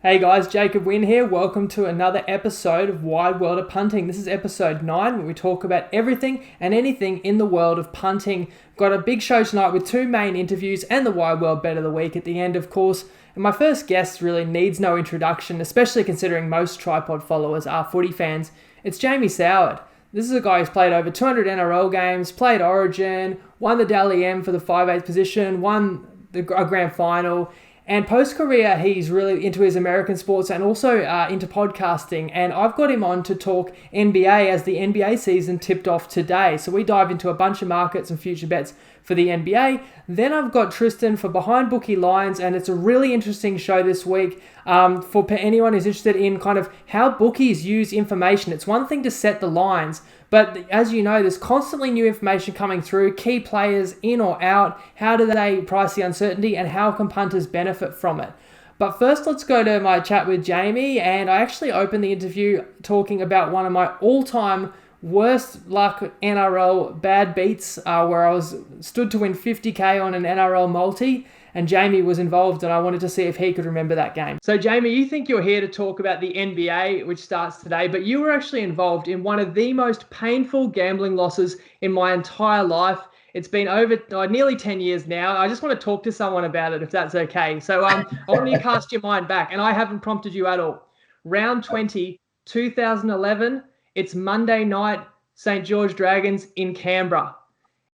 Hey guys, Jacob Wynn here. Welcome to another episode of Wide World of Punting. This is episode 9 where we talk about everything and anything in the world of punting. Got a big show tonight with 2 main interviews and the Wide World Bet of the Week at the end, of course. And my first guest really needs no introduction, especially considering most tripod followers are footy fans. It's Jamie Soward. This is a guy who's played over 200 NRL games, played Origin, won the Dally M for the 5/8 position, won a grand final. And post-career, he's really into his American sports and also into podcasting. And I've got him on to talk NBA as the NBA season tipped off today. So we dive into a bunch of markets and future bets for the NBA. Then I've got Tristan for Behind Bookie Lines, and it's a really interesting show this week for anyone who's interested in kind of how bookies use information. It's one thing to set the lines, but as you know, there's constantly new information coming through, key players in or out, how do they price the uncertainty, and how can punters benefit from it. But first, let's go to my chat with Jamie, and I actually opened the interview talking about one of my all-time worst luck NRL bad beats where I was stood to win 50k on an NRL multi, and Jamie was involved, and I wanted to see if he could remember that game. So Jamie, you think you're here to talk about the NBA, which starts today, but you were actually involved in one of the most painful gambling losses in my entire life. It's been over nearly 10 years now. I just want to talk to someone about it, if that's okay. So I want you to cast your mind back, and I haven't prompted you at all. Round 20, 2011, it's Monday night, St. George Dragons in Canberra.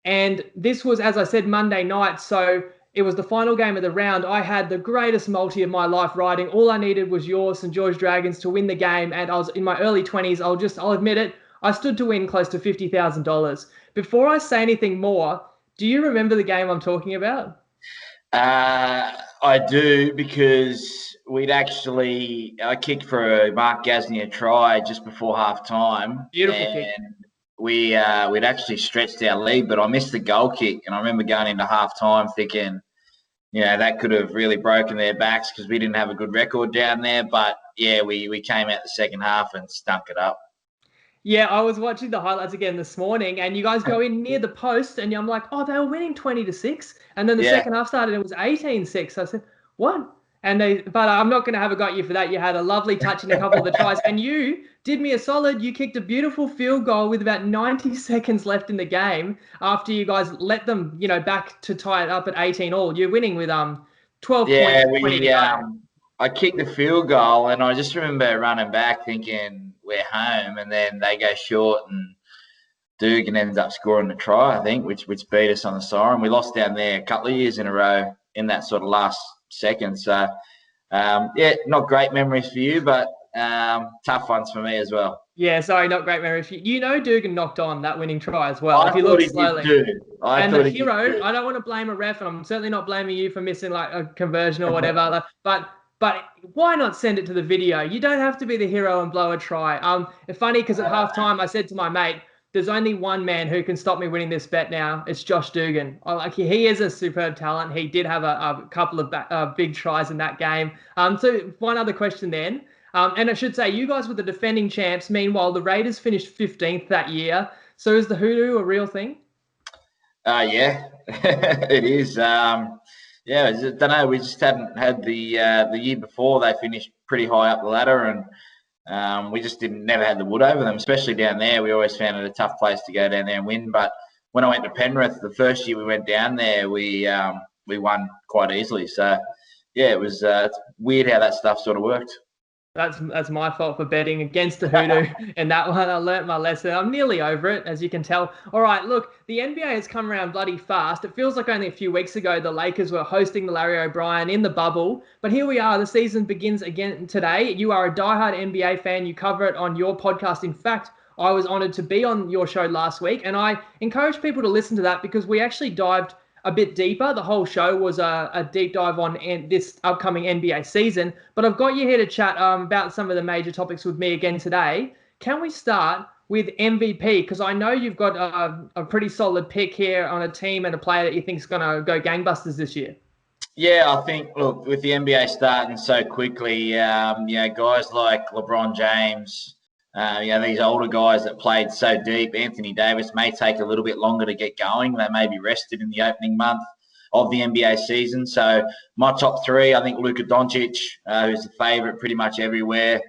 And this was, as I said, Monday night, so it was the final game of the round. I had the greatest multi of my life riding. All I needed was your St. George Dragons to win the game, and I was in my early 20s. I'll admit it, I stood to win close to $50,000. Before I say anything more, do you remember the game I'm talking about? I do, because I kicked for a Mark Gasnier try just before half time. Beautiful kick. We'd actually stretched our lead, but I missed the goal kick. And I remember going into half time thinking, that could have really broken their backs because we didn't have a good record down there. But yeah, we came out the second half and stunk it up. Yeah, I was watching the highlights again this morning, and you guys go in near the post, and I'm like, oh, they were winning 20-6. And then the second half started, and it was 18-6. I said, what? But I'm not going to have a got you for that. You had a lovely touch in a couple of the tries, and you did me a solid. You kicked a beautiful field goal with about 90 seconds left in the game after you guys let them, back to tie it up at 18 all. You're winning with 12 points. I kicked the field goal, and I just remember running back thinking we're home, and then they go short, and Dugan ends up scoring the try, I think, which beat us on the siren. We lost down there a couple of years in a row in that sort of last second. So, not great memories for you, but tough ones for me as well. Yeah, sorry, not great memories for you. You know Dugan knocked on that winning try as well. If you look slowly. And the hero, I don't want to blame a ref, and I'm certainly not blaming you for missing like a conversion or whatever, but why not send it to the video? You don't have to be the hero and blow a try. It's funny because at halftime I said to my mate, there's only one man who can stop me winning this bet now. It's Josh Dugan. He is a superb talent. He did have a couple of big tries in that game. So one other question then. And I should say, you guys were the defending champs. Meanwhile, the Raiders finished 15th that year. So is the hoodoo a real thing? Yeah, it is. I don't know. We just hadn't had the year before. They finished pretty high up the ladder, and we just never had the wood over them, especially down there. We always found it a tough place to go down there and win. But when I went to Penrith, the first year we went down there, we won quite easily. So yeah, it was it's weird how that stuff sort of worked. That's my fault for betting against the hoodoo in that one. I learnt my lesson. I'm nearly over it, as you can tell. All right, look, the NBA has come around bloody fast. It feels like only a few weeks ago the Lakers were hosting the Larry O'Brien in the bubble. But here we are. The season begins again today. You are a diehard NBA fan. You cover it on your podcast. In fact, I was honored to be on your show last week, and I encourage people to listen to that because we actually dived a bit deeper. The whole show was a deep dive on this upcoming NBA season. But I've got you here to chat about some of the major topics with me again today. Can we start with MVP? Because I know you've got a pretty solid pick here on a team and a player that you think is going to go gangbusters this year. Yeah, I think, look, with the NBA starting so quickly, guys like LeBron James, these older guys that played so deep, Anthony Davis may take a little bit longer to get going. They may be rested in the opening month. of the NBA season. So my top three, I think Luka Doncic, who's the favourite pretty much everywhere.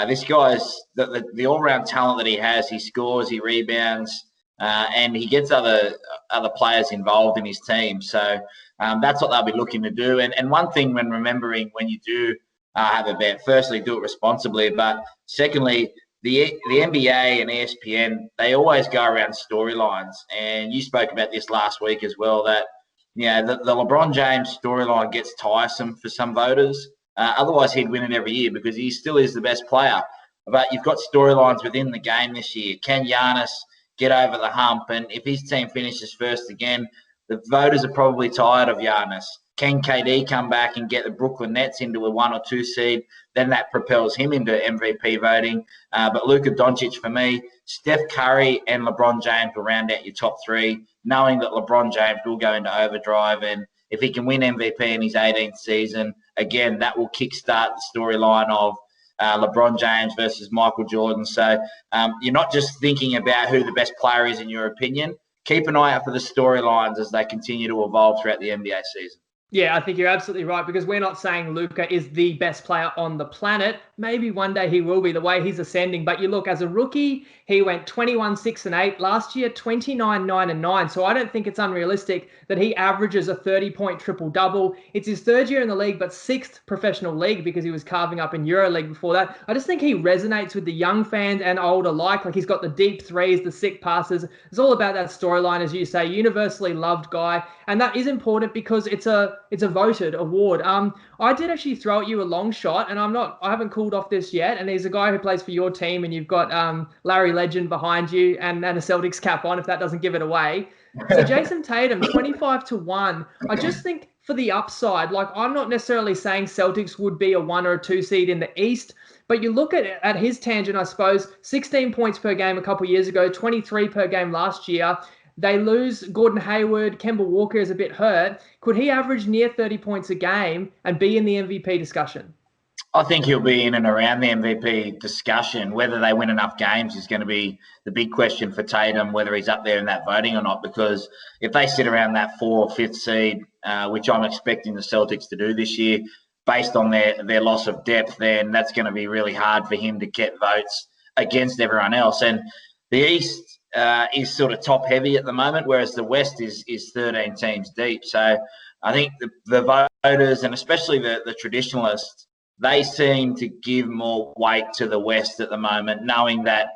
This guy's the all-round talent that he has. He scores, he rebounds, and he gets other players involved in his team. So that's what they'll be looking to do. And one thing when remembering when you do have a bet, firstly, do it responsibly. But secondly, the NBA and ESPN, they always go around storylines. And you spoke about this last week as well, that the LeBron James storyline gets tiresome for some voters. Otherwise, he'd win it every year because he still is the best player. But you've got storylines within the game this year. Can Giannis get over the hump? And if his team finishes first again, the voters are probably tired of Giannis. Can KD come back and get the Brooklyn Nets into a 1 or 2 seed? Then that propels him into MVP voting. But Luka Doncic, for me, Steph Curry and LeBron James will round out your top three, knowing that LeBron James will go into overdrive. And if he can win MVP in his 18th season, again, that will kickstart the storyline of LeBron James versus Michael Jordan. So you're not just thinking about who the best player is in your opinion. Keep an eye out for the storylines as they continue to evolve throughout the NBA season. Yeah, I think you're absolutely right, because we're not saying Luka is the best player on the planet. Maybe one day he will be, the way he's ascending. But you look, as a rookie, he went 21, 6 and 8. Last year, 29, 9 and 9. So I don't think it's unrealistic that he averages a 30-point triple-double. It's his third year in the league, but sixth professional league, because he was carving up in EuroLeague before that. I just think he resonates with the young fans and old alike. Like, he's got the deep threes, the sick passes. It's all about that storyline, as you say, universally loved guy. And that is important because it's a voted award. I did actually throw at you a long shot, and I haven't cooled off this yet. And he's a guy who plays for your team, and you've got Larry Legend behind you and a Celtics cap on, if that doesn't give it away. So Jason Tatum, 25-1. I just think for the upside, like, I'm not necessarily saying Celtics would be a 1 or a 2 seed in the East, but you look at his tangent, I suppose, 16 points per game a couple of years ago, 23 per game last year. They lose Gordon Hayward. Kemba Walker is a bit hurt. Could he average near 30 points a game and be in the MVP discussion? I think he'll be in and around the MVP discussion. Whether they win enough games is going to be the big question for Tatum, whether he's up there in that voting or not, because if they sit around that 4th or 5th seed, which I'm expecting the Celtics to do this year, based on their loss of depth, then that's going to be really hard for him to get votes against everyone else. And the East is sort of top heavy at the moment, whereas the West is 13 teams deep. So I think the voters, and especially the traditionalists, they seem to give more weight to the West at the moment, knowing that,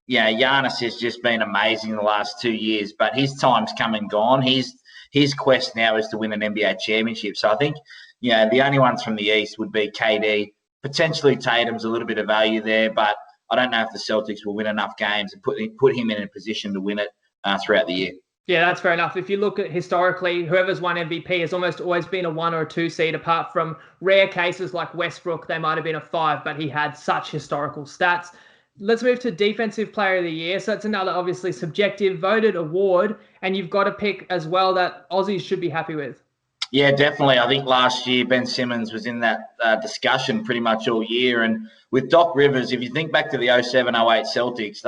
Giannis has just been amazing the last 2 years, but his time's come and gone. His quest now is to win an NBA championship. So I think, the only ones from the East would be KD. Potentially Tatum's a little bit of value there, but I don't know if the Celtics will win enough games and put him in a position to win it throughout the year. Yeah, that's fair enough. If you look at historically, whoever's won MVP has almost always been a 1 or a 2 seed, apart from rare cases like Westbrook. They might have been a 5, but he had such historical stats. Let's move to Defensive Player of the Year. So it's another obviously subjective voted award, and you've got to pick as well that Aussies should be happy with. Yeah, definitely. I think last year Ben Simmons was in that discussion pretty much all year. And with Doc Rivers, if you think back to the 07-08 Celtics,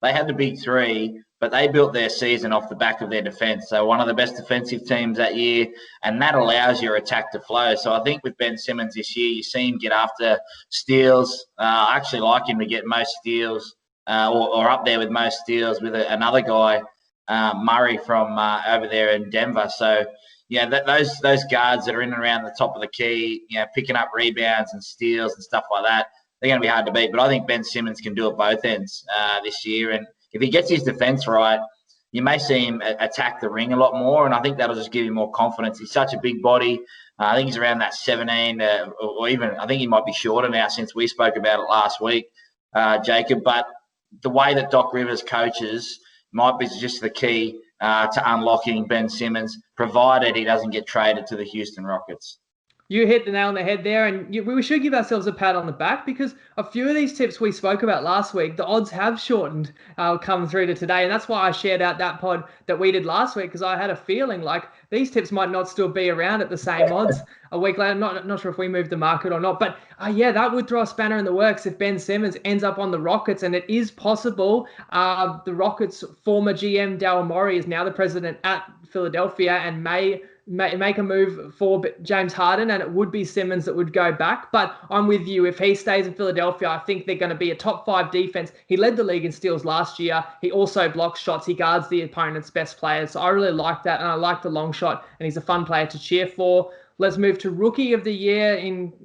they had the big three, but they built their season off the back of their defense. So one of the best defensive teams that year, and that allows your attack to flow. So I think with Ben Simmons this year, you see him get after steals. I actually like him to get most steals or up there with most steals with another guy, Murray from over there in Denver. So those guards that are in and around the top of the key, picking up rebounds and steals and stuff like that, they're going to be hard to beat. But I think Ben Simmons can do it both ends this year. And if he gets his defense right, you may see him attack the ring a lot more. And I think that'll just give him more confidence. He's such a big body. I think he's around that 17 or even I think he might be shorter now since we spoke about it last week, Jacob. But the way that Doc Rivers coaches might be just the key to unlocking Ben Simmons, provided he doesn't get traded to the Houston Rockets. You hit the nail on the head there, and we should give ourselves a pat on the back, because a few of these tips we spoke about last week, the odds have shortened come through to today, and that's why I shared out that pod that we did last week, because I had a feeling like these tips might not still be around at the same odds a week later. Not sure if we moved the market or not, but that would throw a spanner in the works if Ben Simmons ends up on the Rockets, and it is possible. The Rockets' former GM Daryl Morey is now the president at Philadelphia and may make a move for James Harden, and it would be Simmons that would go back. But I'm with you. If he stays in Philadelphia, I think they're going to be a top 5 defense. He led the league in steals last year. He also blocks shots. He guards the opponent's best players. So I really like that, and I like the long shot, and he's a fun player to cheer for. Let's move to Rookie of the Year.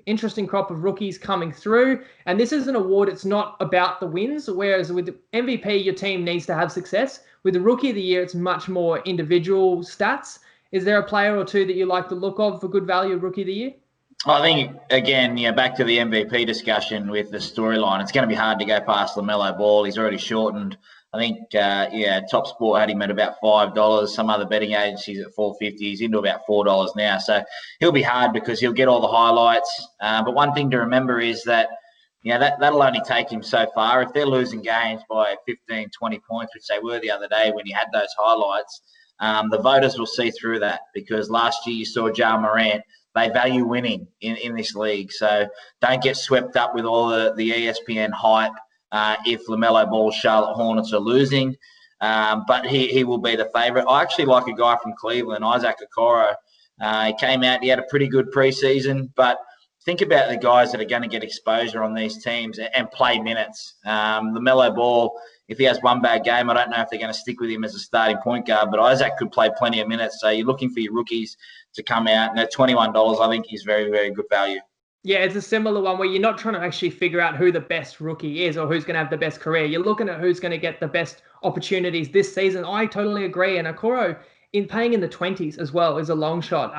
Interesting crop of rookies coming through. And this is an award, it's not about the wins, whereas with MVP, your team needs to have success. With the Rookie of the Year, it's much more individual stats. Is there a player or two that you like the look of for good value Rookie of the Year? I think, again, back to the MVP discussion with the storyline, it's going to be hard to go past LaMelo Ball. He's already shortened. I think, Top Sport had him at about $5. Some other betting agencies at $4.50. He's into about $4 now. So he'll be hard because he'll get all the highlights. But one thing to remember is that, that'll only take him so far. If they're losing games by 15, 20 points, which they were the other day when he had those highlights, the voters will see through that, because last year you saw Ja Morant. They value winning in this league. So don't get swept up with all the ESPN hype if LaMelo Ball's Charlotte Hornets are losing. But he will be the favourite. I actually like a guy from Cleveland, Isaac Okoro. He came out, he had a pretty good preseason, but think about the guys that are going to get exposure on these teams and play minutes. LaMelo Ball, if he has one bad game, I don't know if they're going to stick with him as a starting point guard, but Isaac could play plenty of minutes. So you're looking for your rookies to come out. And at $21, I think he's very, very good value. Yeah, it's a similar one where you're not trying to actually figure out who the best rookie is or who's going to have the best career. You're looking at who's going to get the best opportunities this season. I totally agree. And Okoro, in paying in the 20s as well, is a long shot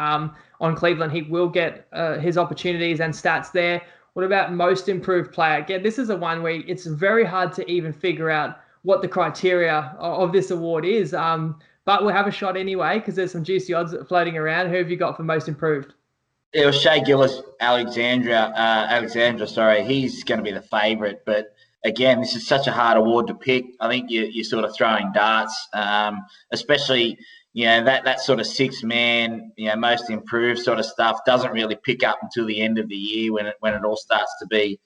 on Cleveland. He will get his opportunities and stats there. What about most improved player? Again, this is a one where it's very hard to even figure out what the criteria of this award is. But we'll have a shot anyway because there's some juicy odds floating around. Who have you got for most improved? It was Shea Gillis Alexandra. Sorry, he's going to be the favourite. But again, this is such a hard award to pick. I think you're sort of throwing darts, especially that sort of 6-man, most improved sort of stuff doesn't really pick up until the end of the year when it all starts to be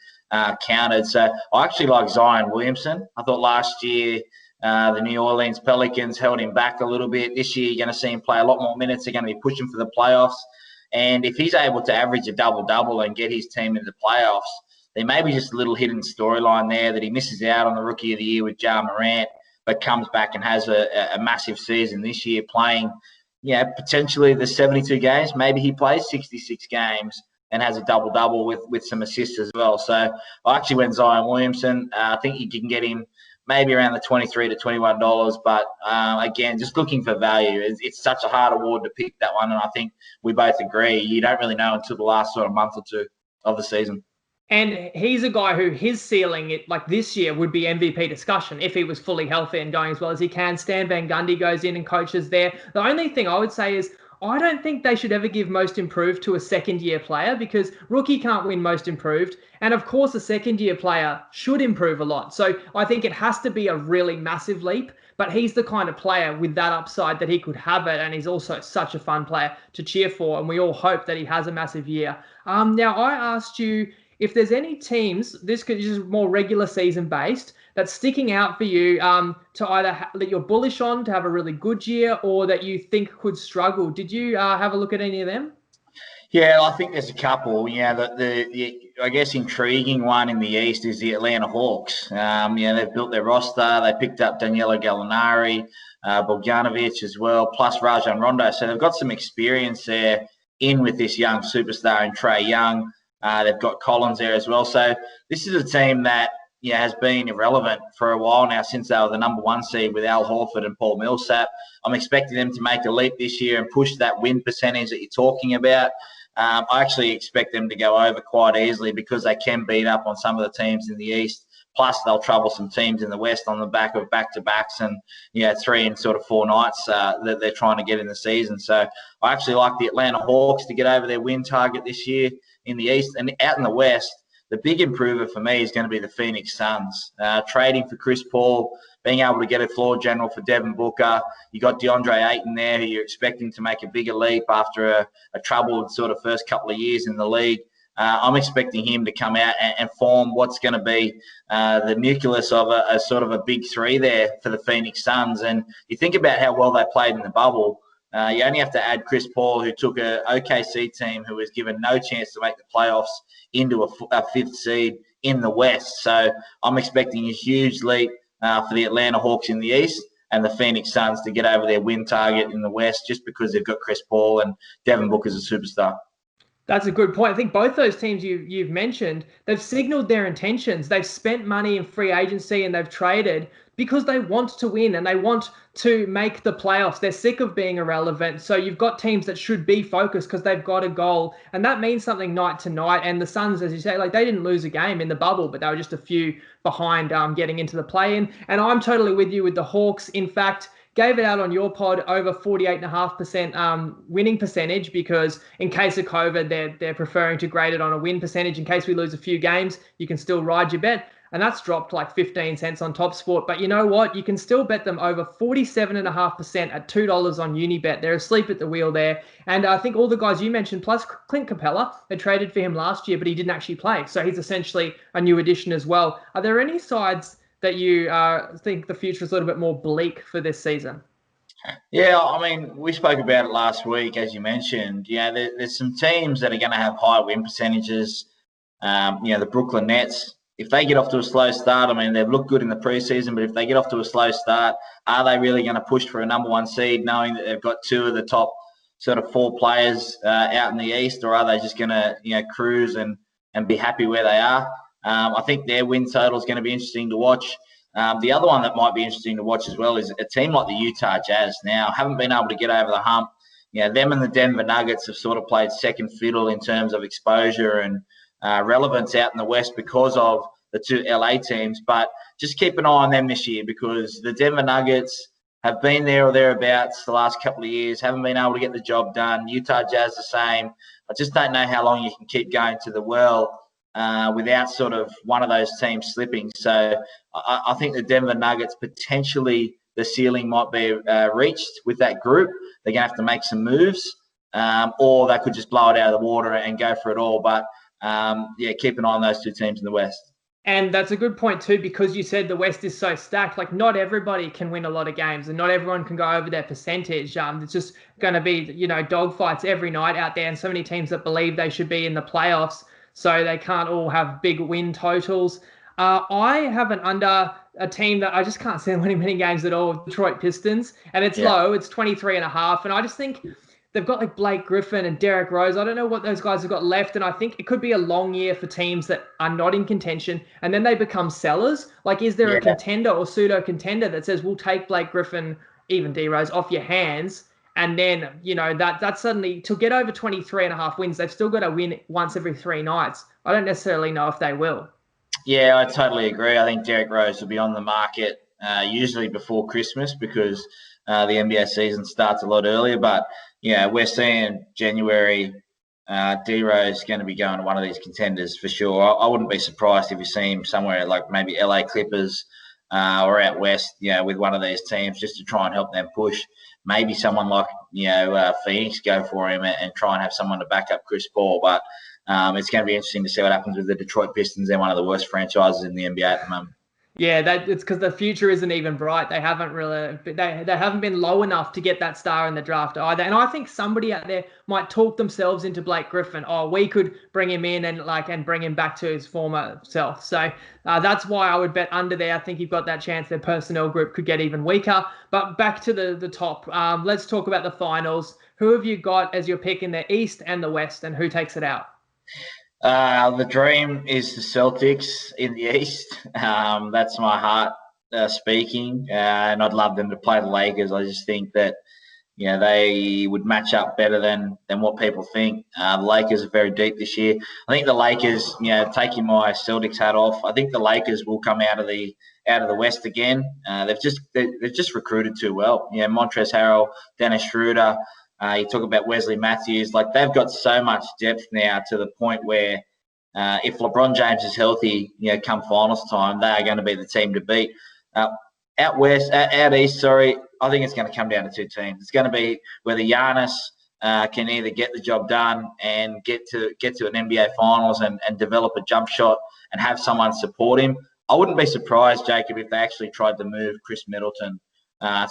counted. So I actually like Zion Williamson. I thought last year the New Orleans Pelicans held him back a little bit. This year you're going to see him play a lot more minutes. They're going to be pushing for the playoffs. And if he's able to average a double-double and get his team into the playoffs, there may be just a little hidden storyline there that he misses out on the Rookie of the Year with Ja Morant, but comes back and has a massive season this year playing, potentially the 72 games. Maybe he plays 66 games and has a double-double with some assists as well. So I actually went Zion Williamson. I think you can get him maybe around the $23 to $21. But again, just looking for value. It's such a hard award to pick, that one. And I think we both agree you don't really know until the last sort of month or two of the season. And he's a guy who his ceiling, like this year, would be MVP discussion if he was fully healthy and going as well as he can. Stan Van Gundy goes in and coaches there. The only thing I would say is I don't think they should ever give most improved to a second-year player because rookie can't win most improved. And, of course, a second-year player should improve a lot. So I think it has to be a really massive leap. But he's the kind of player with that upside that he could have it. And he's also such a fun player to cheer for. And we all hope that he has a massive year. Now, I asked you if there's any teams, this could just more regular season based, that's sticking out for you to either that you're bullish on to have a really good year or that you think could struggle. Did you have a look at any of them? Yeah, I think there's a couple. The I guess intriguing one in the East is the Atlanta Hawks. They've built their roster. They picked up Danilo Gallinari, Bogdanovic as well, plus Rajon Rondo. So they've got some experience there in with this young superstar in Trae Young. They've got Collins there as well. So this is a team that has been irrelevant for a while now since they were the number 1 seed with Al Horford and Paul Millsap. I'm expecting them to make a leap this year and push that win percentage that you're talking about. I actually expect them to go over quite easily because they can beat up on some of the teams in the East. Plus, they'll trouble some teams in the West on the back of back-to-backs and 3 and sort of 4 nights that they're trying to get in the season. So I actually like the Atlanta Hawks to get over their win target this year in the East. And out in the West, the big improver for me is going to be the Phoenix Suns. Trading for Chris Paul, being able to get a floor general for Devin Booker. You got DeAndre Ayton there, who you're expecting to make a bigger leap after a troubled sort of first couple of years in the league. I'm expecting him to come out and form what's going to be the nucleus of a sort of a big three there for the Phoenix Suns. And you think about how well they played in the bubble. You only have to add Chris Paul, who took a OKC team who was given no chance to make the playoffs into a fifth seed in the West. So I'm expecting a huge leap for the Atlanta Hawks in the East and the Phoenix Suns to get over their win target in the West just because they've got Chris Paul and Devin Booker's a superstar. That's a good point. I think both those teams you've mentioned, they've signaled their intentions. They've spent money in free agency and they've traded because they want to win and they want to make the playoffs. They're sick of being irrelevant. So you've got teams that should be focused because they've got a goal. And that means something night to night. And the Suns, as you say, like they didn't lose a game in the bubble, but they were just a few behind getting into the play-in. And I'm totally with you with the Hawks. In fact, gave it out on your pod over 48.5% winning percentage because in case of COVID, they're preferring to grade it on a win percentage. In case we lose a few games, you can still ride your bet. And that's dropped like 15 cents on TopSport. But you know what? You can still bet them over 47.5% at $2 on Unibet. They're asleep at the wheel there. And I think all the guys you mentioned, plus Clint Capella, they traded for him last year, but he didn't actually play. So he's essentially a new addition as well. Are there any sides that you think the future is a little bit more bleak for this season? Yeah, I mean, we spoke about it last week, as you mentioned. Yeah, there's some teams that are going to have high win percentages. The Brooklyn Nets, if they get off to a slow start, I mean, they've looked good in the preseason, but if they get off to a slow start, are they really going to push for a number one seed, knowing that they've got two of the top sort of four players out in the East, or are they just going to, cruise and be happy where they are? I think their win total is going to be interesting to watch. The other one that might be interesting to watch as well is a team like the Utah Jazz. Now, haven't been able to get over the hump. Them and the Denver Nuggets have sort of played second fiddle in terms of exposure and relevance out in the West because of the two LA teams. But just keep an eye on them this year because the Denver Nuggets have been there or thereabouts the last couple of years, haven't been able to get the job done. Utah Jazz the same. I just don't know how long you can keep going to the well without sort of one of those teams slipping. So I think the Denver Nuggets, potentially the ceiling might be reached with that group. They're going to have to make some moves or they could just blow it out of the water and go for it all. But, keep an eye on those two teams in the West. And that's a good point too, because you said the West is so stacked. Like not everybody can win a lot of games and not everyone can go over their percentage. It's just going to be, dogfights every night out there and so many teams that believe they should be in the playoffs. So they can't all have big win totals. I have an under a team that I just can't see winning many games at all, Detroit Pistons. And it's low, it's 23.5. And I just think they've got like Blake Griffin and Derrick Rose. I don't know what those guys have got left. And I think it could be a long year for teams that are not in contention. And then they become sellers. Like, is there a contender or pseudo contender that says, we'll take Blake Griffin, even D Rose, off your hands? And then, that suddenly, to get over 23.5 wins, they've still got to win once every 3 nights. I don't necessarily know if they will. Yeah, I totally agree. I think Derrick Rose will be on the market usually before Christmas because the NBA season starts a lot earlier. But, we're seeing January, D-Rose is going to be going to one of these contenders for sure. I wouldn't be surprised if you see him somewhere like maybe LA Clippers or out west, with one of these teams just to try and help them push. Maybe someone like, Phoenix go for him and try and have someone to back up Chris Paul. But it's going to be interesting to see what happens with the Detroit Pistons. They're one of the worst franchises in the NBA at the moment. Yeah, it's because the future isn't even bright. They haven't been low enough to get that star in the draft either. And I think somebody out there might talk themselves into Blake Griffin. Oh, we could bring him in and bring him back to his former self. So that's why I would bet under there. I think you've got that chance. Their personnel group could get even weaker. But back to the top. Let's talk about the finals. Who have you got as your pick in the East and the West, and who takes it out? The dream is the Celtics in the East. That's my heart speaking, and I'd love them to play the Lakers. I just think that they would match up better than what people think. The Lakers are very deep this year. I think the Lakers, taking my Celtics hat off, I think the Lakers will come out of the West again. They've just recruited too well. Montrezl Harrell, Dennis Schroeder. You talk about Wesley Matthews. Like, they've got so much depth now to the point where if LeBron James is healthy, come finals time, they are going to be the team to beat. Out east, I think it's going to come down to two teams. It's going to be whether Giannis can either get the job done and get to an NBA finals and develop a jump shot and have someone support him. I wouldn't be surprised, Jacob, if they actually tried to move Chris Middleton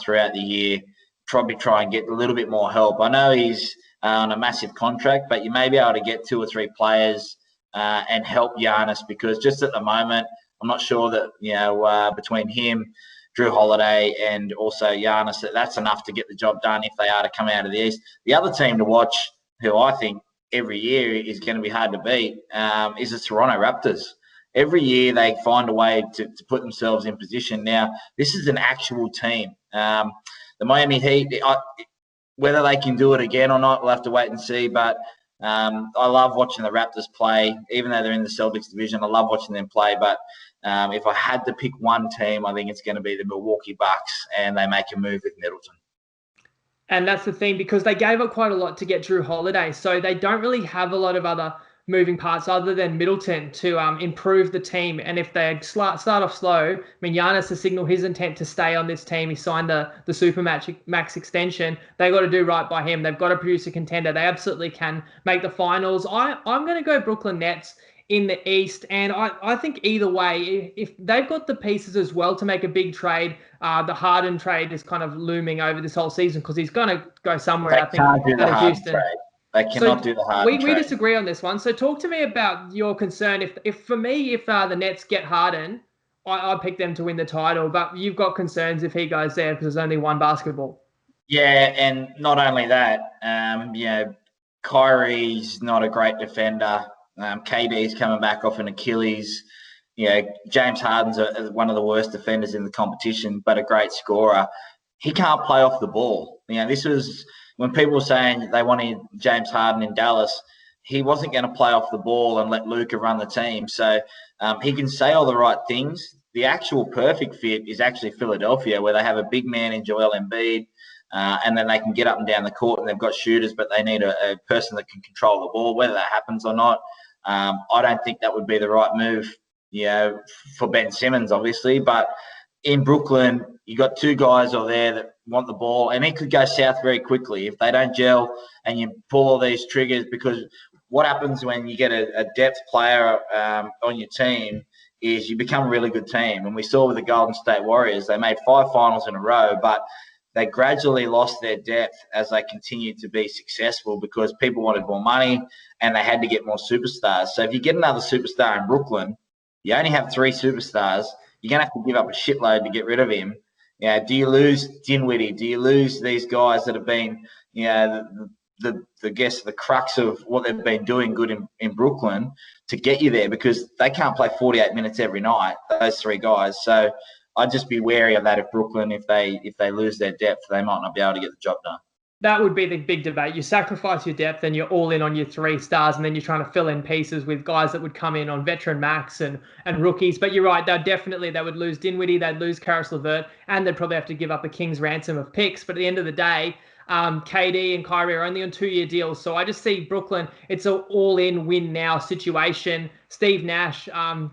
throughout the year. probably try and get a little bit more help. I know he's on a massive contract, but you may be able to get 2 or 3 players and help Giannis, because just at the moment, I'm not sure that, between him, Drew Holiday, and also Giannis, that's enough to get the job done if they are to come out of the East. The other team to watch, who I think every year is going to be hard to beat, is the Toronto Raptors. Every year they find a way to put themselves in position. Now, this is an actual team. The Miami Heat, whether they can do it again or not, we'll have to wait and see. But I love watching the Raptors play, even though they're in the Celtics division. I love watching them play. But if I had to pick one team, I think it's going to be the Milwaukee Bucks, and they make a move with Middleton. And that's the thing, because they gave up quite a lot to get Drew Holiday. So they don't really have a lot of other moving parts other than Middleton to improve the team. And if they start off slow, I mean, Giannis has signaled his intent to stay on this team. He signed the Supermax extension. They got to do right by him. They've got to produce a contender. They absolutely can make the finals. I'm going to go Brooklyn Nets in the East. And I think either way, if they've got the pieces as well to make a big trade, the Harden trade is kind of looming over this whole season because he's going to go somewhere, I think, out of Houston. Trade. They cannot do the Harden trade. We disagree on this one. So talk to me about your concern. If for me, if the Nets get Harden, I pick them to win the title. But you've got concerns if he goes there because there's only one basketball. Yeah, and not only that, Kyrie's not a great defender. KD's coming back off an Achilles. James Harden's one of the worst defenders in the competition, but a great scorer. He can't play off the ball. This was when people were saying they wanted James Harden in Dallas. He wasn't going to play off the ball and let Luka run the team. So he can say all the right things. The actual perfect fit is actually Philadelphia, where they have a big man in Joel Embiid, and then they can get up and down the court, and they've got shooters, but they need a person that can control the ball. Whether that happens or not, I don't think that would be the right move, for Ben Simmons, obviously. But in Brooklyn, you got 2 guys over there that want the ball, and it could go south very quickly if they don't gel and you pull all these triggers. Because what happens when you get a depth player on your team is you become a really good team. And we saw with the Golden State Warriors, they made 5 finals in a row, but they gradually lost their depth as they continued to be successful because people wanted more money and they had to get more superstars. So if you get another superstar in Brooklyn, you only have 3 superstars. You're going to have to give up a shitload to get rid of him. Do you lose Dinwiddie? Do you lose these guys that have been, the crux of what they've been doing good in Brooklyn to get you there, because they can't play 48 minutes every night, those 3 guys. So I'd just be wary of that. If Brooklyn, if they lose their depth, they might not be able to get the job done. That would be the big debate. You sacrifice your depth and you're all in on your 3 stars, and then you're trying to fill in pieces with guys that would come in on veteran max and rookies. But you're right, they would lose Dinwiddie, they'd lose Karis LeVert, and they'd probably have to give up a king's ransom of picks. But at the end of the day, KD and Kyrie are only on 2-year deals. So I just see Brooklyn, it's an all-in win-now situation. Steve Nash,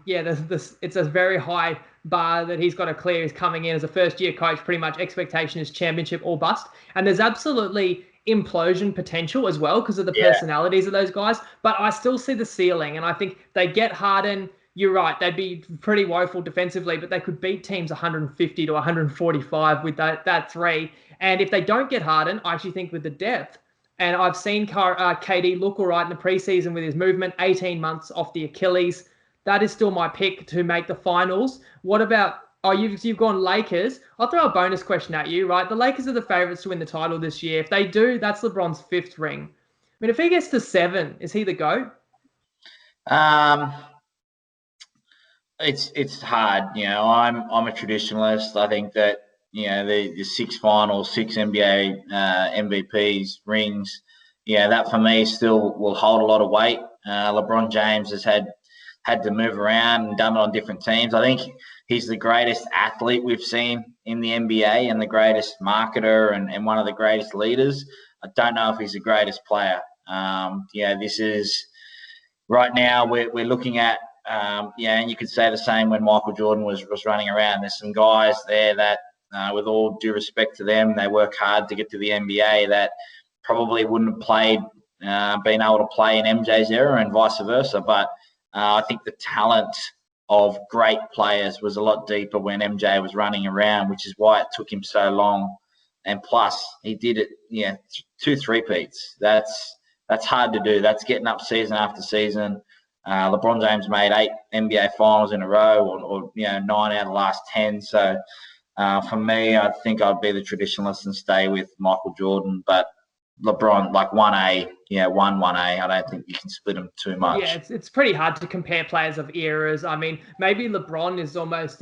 it's a very high bar that he's got to clear. He's coming in as a first-year coach. Pretty much expectation is championship or bust. And there's absolutely implosion potential as well because of the personalities of those guys. But I still see the ceiling. And I think they get Harden. You're right. They'd be pretty woeful defensively, but they could beat teams 150 to 145 with that 3. And if they don't get Harden, I actually think with the depth, and I've seen KD look all right in the preseason with his movement, 18 months off the Achilles. That is still my pick to make the finals. What about, you've gone Lakers. I'll throw a bonus question at you, right? The Lakers are the favorites to win the title this year. If they do, that's LeBron's 5th ring. I mean, if he gets to 7, is he the GOAT? It's hard. I'm a traditionalist. I think that, the 6 finals, 6 NBA MVPs, rings, that for me still will hold a lot of weight. LeBron James has had to move around and done it on different teams. I think he's the greatest athlete we've seen in the NBA and the greatest marketer and one of the greatest leaders. I don't know if he's the greatest player. This is right now we're looking at, and you could say the same when Michael Jordan was running around. There's some guys there that, with all due respect to them, they work hard to get to the NBA that probably wouldn't have been able to play in MJ's era and vice versa. But I think the talent of great players was a lot deeper when MJ was running around, which is why it took him so long and plus he did it, 2 3-peats. That's hard to do. That's getting up season after season. LeBron James made 8 NBA finals in a row, or 9 out of the last 10. So for me, I think I'd be the traditionalist and stay with Michael Jordan. But LeBron, like 1A, 1A. I don't think you can split them too much. Yeah, it's pretty hard to compare players of eras. I mean, maybe LeBron is almost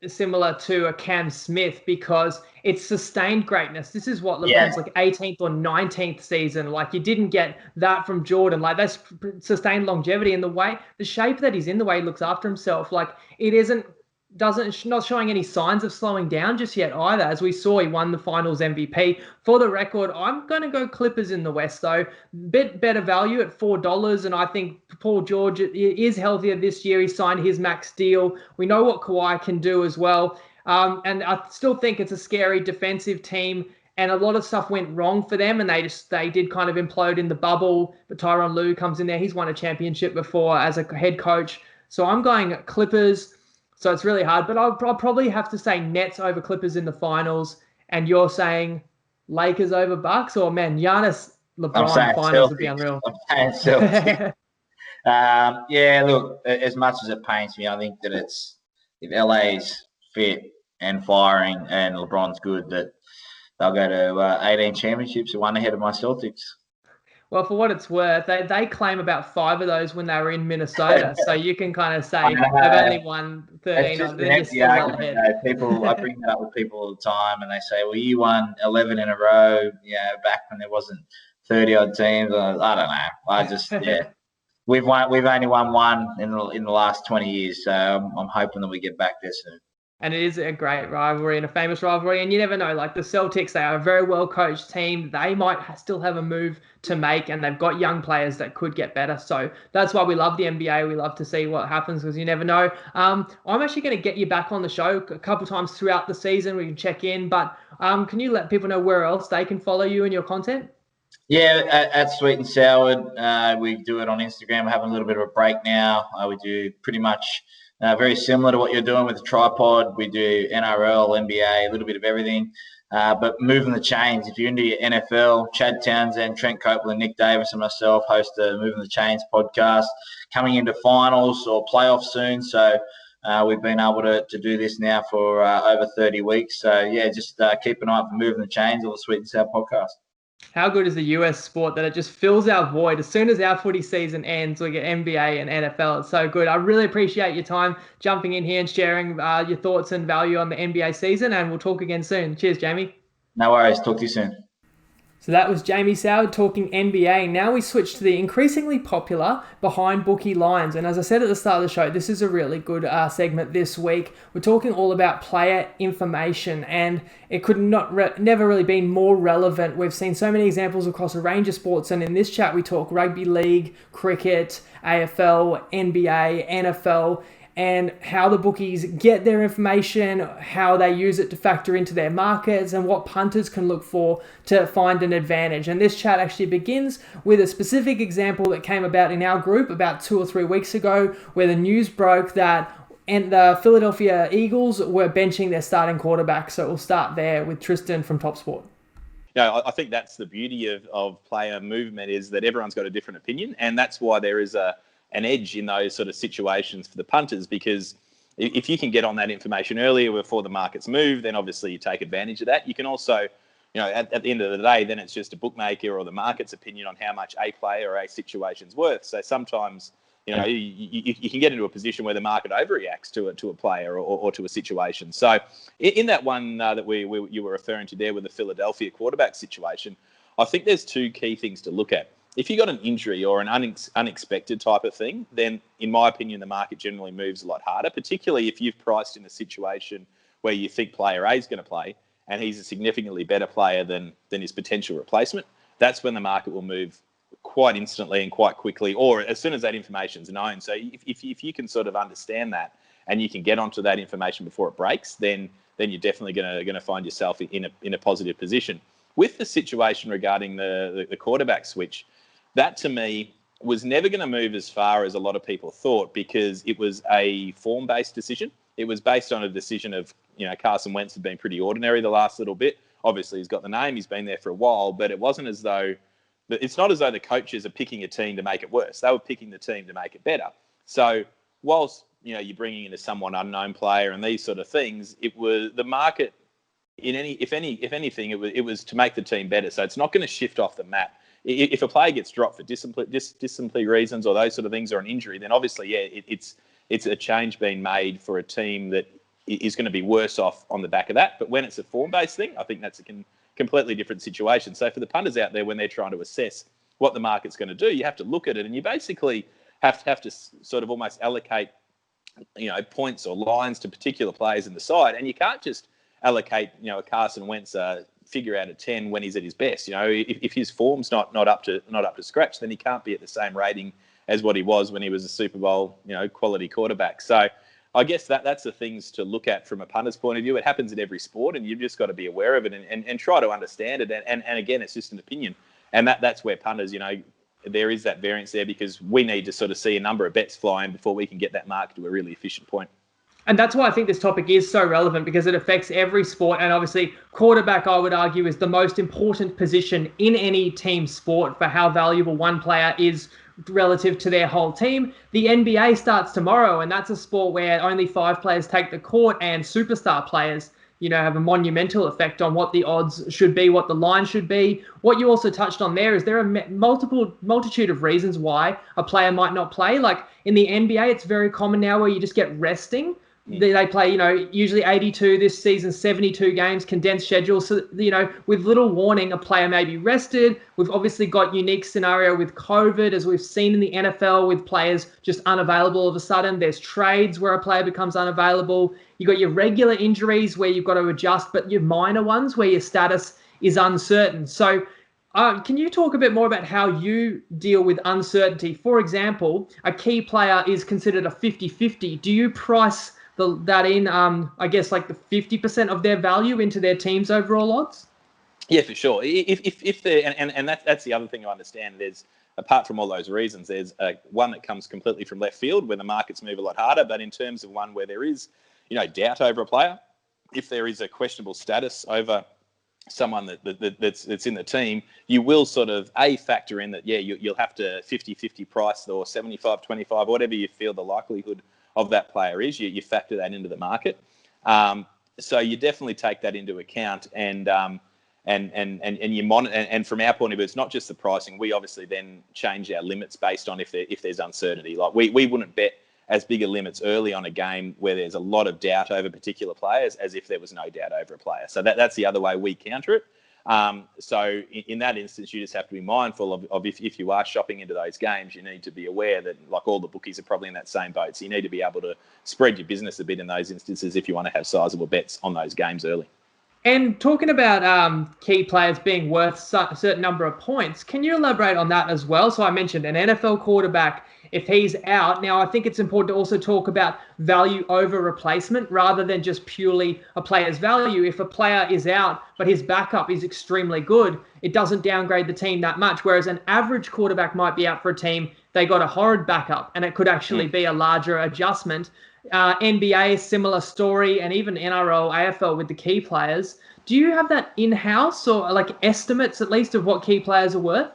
similar to a Cam Smith because it's sustained greatness. This is what LeBron's like 18th or 19th season. Like you didn't get that from Jordan. Like that's sustained longevity in the shape that he's in, the way he looks after himself. Like it not showing any signs of slowing down just yet either. As we saw, he won the finals MVP. For the record, I'm going to go Clippers in the West though. Bit better value at $4, and I think Paul George is healthier this year. He signed his max deal. We know what Kawhi can do as well. And I still think it's a scary defensive team, and a lot of stuff went wrong for them, and they did kind of implode in the bubble. But Tyronn Lue comes in there. He's won a championship before as a head coach. So I'm going Clippers. So it's really hard, but I'll probably have to say Nets over Clippers in the finals, and you're saying Lakers over Bucks, or man, Giannis LeBron finals would be unreal. I'm saying Celtics. Look, as much as it pains me, I think that if LA's fit and firing and LeBron's good, that they'll go to 18 championships, one ahead of my Celtics. Well, for what it's worth, they claim about 5 of those when they were in Minnesota. So you can kind of say they've only won 13. Then you're still well ahead. I bring that up with people all the time, and they say, "Well, you won 11 in a row, back when there wasn't 30 odd teams." I don't know. I just we've only won one in the last 20 years, so I'm hoping that we get back there soon. And it is a great rivalry and a famous rivalry. And you never know, like the Celtics, they are a very well-coached team. They might still have a move to make, and they've got young players that could get better. So that's why we love the NBA. We love to see what happens because you never know. I'm actually going to get you back on the show a couple times throughout the season. We can check in. But can you let people know where else they can follow you and your content? Yeah, at Sweet and Soward. We do it on Instagram. We're having a little bit of a break now. We do pretty much very similar to what you're doing with the tripod. We do NRL, NBA, a little bit of everything. But moving the chains, if you're into your NFL, Chad Townsend, Trent Copeland, Nick Davis, and myself host the Moving the Chains podcast, coming into finals or playoffs soon. So we've been able to do this now for over 30 weeks. So, just keep an eye out for Moving the Chains or the Sweet and Sour podcast. How good is the US sport that it just fills our void? As soon as our footy season ends, we get NBA and NFL. It's so good. I really appreciate your time jumping in here and sharing your thoughts and value on the NBA season, and we'll talk again soon. Cheers, Jamie. No worries. Talk to you soon. So that was Jamie Soward talking NBA. Now we switch to the increasingly popular Behind Bookie lines. And as I said at the start of the show, this is a really good segment this week. We're talking all about player information, and it could never really been more relevant. We've seen so many examples across a range of sports, and in this chat we talk rugby league, cricket, AFL, NBA, NFL, and how the bookies get their information, how they use it to factor into their markets, and what punters can look for to find an advantage. And this chat actually begins with a specific example that came about in our group about 2 or 3 weeks ago, where the news broke that the Philadelphia Eagles were benching their starting quarterback. So we'll start there with Tristan from TopSport. I think that's the beauty of player movement, is that everyone's got a different opinion, and that's why there is an edge in those sort of situations for the punters, because if you can get on that information earlier before the markets move, then obviously you take advantage of that. You can also, at the end of the day, then it's just a bookmaker or the market's opinion on how much a player or a situation's worth. So sometimes, you can get into a position where the market overreacts to a player or to a situation. So in that one that you were referring to there with the Philadelphia quarterback situation, I think there's 2 key things to look at. If you got an injury or an unexpected type of thing, then in my opinion, the market generally moves a lot harder, particularly if you've priced in a situation where you think player A is going to play and he's a significantly better player than his potential replacement. That's when the market will move quite instantly and quite quickly, or as soon as that information is known. So if you can sort of understand that and you can get onto that information before it breaks, then you're definitely going to find yourself in a positive position. With the situation regarding the quarterback switch, that to me was never going to move as far as a lot of people thought, because it was a form-based decision. It was based on a decision of, Carson Wentz had been pretty ordinary the last little bit. obviously he's got the name, he's been there for a while, but it's not as though the coaches are picking a team to make it worse. They were picking the team to make it better. So whilst, you're bringing in a somewhat unknown player and these sort of things, it was the market if anything, it was to make the team better. So it's not going to shift off the map. If a player gets dropped for disciplinary reasons or those sort of things or an injury, then obviously, it's a change being made for a team that is going to be worse off on the back of that. But when it's a form-based thing, I think that's a completely different situation. So for the punters out there, when they're trying to assess what the market's going to do, you have to look at it, and you basically have to sort of almost allocate, points or lines to particular players in the side, and you can't just allocate, a Carson Wentz figure out of 10 when he's at his best. If his form's not up to scratch, then he can't be at the same rating as what he was when he was a Super Bowl, quality quarterback. So I guess that's the things to look at from a punter's point of view. It happens in every sport, and you've just got to be aware of it and try to understand it. And again, it's just an opinion. And that's where punters, there is that variance there, because we need to sort of see a number of bets flying before we can get that mark to a really efficient point. And that's why I think this topic is so relevant, because it affects every sport. And obviously, quarterback, I would argue, is the most important position in any team sport for how valuable one player is relative to their whole team. The NBA starts tomorrow, and that's a sport where only 5 players take the court, and superstar players, have a monumental effect on what the odds should be, what the line should be. What you also touched on there is there are multitude of reasons why a player might not play. Like in the NBA, it's very common now where you just get resting. They play, usually 82 this season, 72 games, condensed schedule. So, with little warning, a player may be rested. We've obviously got unique scenario with COVID, as we've seen in the NFL, with players just unavailable all of a sudden. There's trades where a player becomes unavailable. You've got your regular injuries where you've got to adjust, but your minor ones where your status is uncertain. So can you talk a bit more about how you deal with uncertainty? For example, a key player is considered a 50-50. Do you price that in, I guess, like the 50% of their value into their team's overall odds? Yeah, for sure. If they're, and that's the other thing I understand. There's, apart from all those reasons, there's one that comes completely from left field where the markets move a lot harder. But in terms of one where there is, doubt over a player, if there is a questionable status over someone that's in the team, you will sort of factor in that, you'll have to 50-50 price or 75-25, whatever you feel the likelihood of that player is. You factor that into the market. So you definitely take that into account, and you monitor. And from our point of view, it's not just the pricing. We obviously then change our limits based on if there's uncertainty. Like we wouldn't bet as bigger limits early on a game where there's a lot of doubt over particular players as if there was no doubt over a player. So that's the other way we counter it. So in that instance, you just have to be mindful of if you are shopping into those games, you need to be aware that, like, all the bookies are probably in that same boat. So you need to be able to spread your business a bit in those instances if you want to have sizable bets on those games early. And talking about key players being worth a certain number of points, can you elaborate on that as well? So I mentioned an NFL quarterback, if he's out. Now, I think it's important to also talk about value over replacement rather than just purely a player's value. If a player is out, but his backup is extremely good, it doesn't downgrade the team that much. Whereas an average quarterback might be out for a team, they got a horrid backup, and it could actually be a larger adjustment. NBA, similar story, and even NRL, AFL with the key players. Do you have that in-house, or like estimates at least of what key players are worth?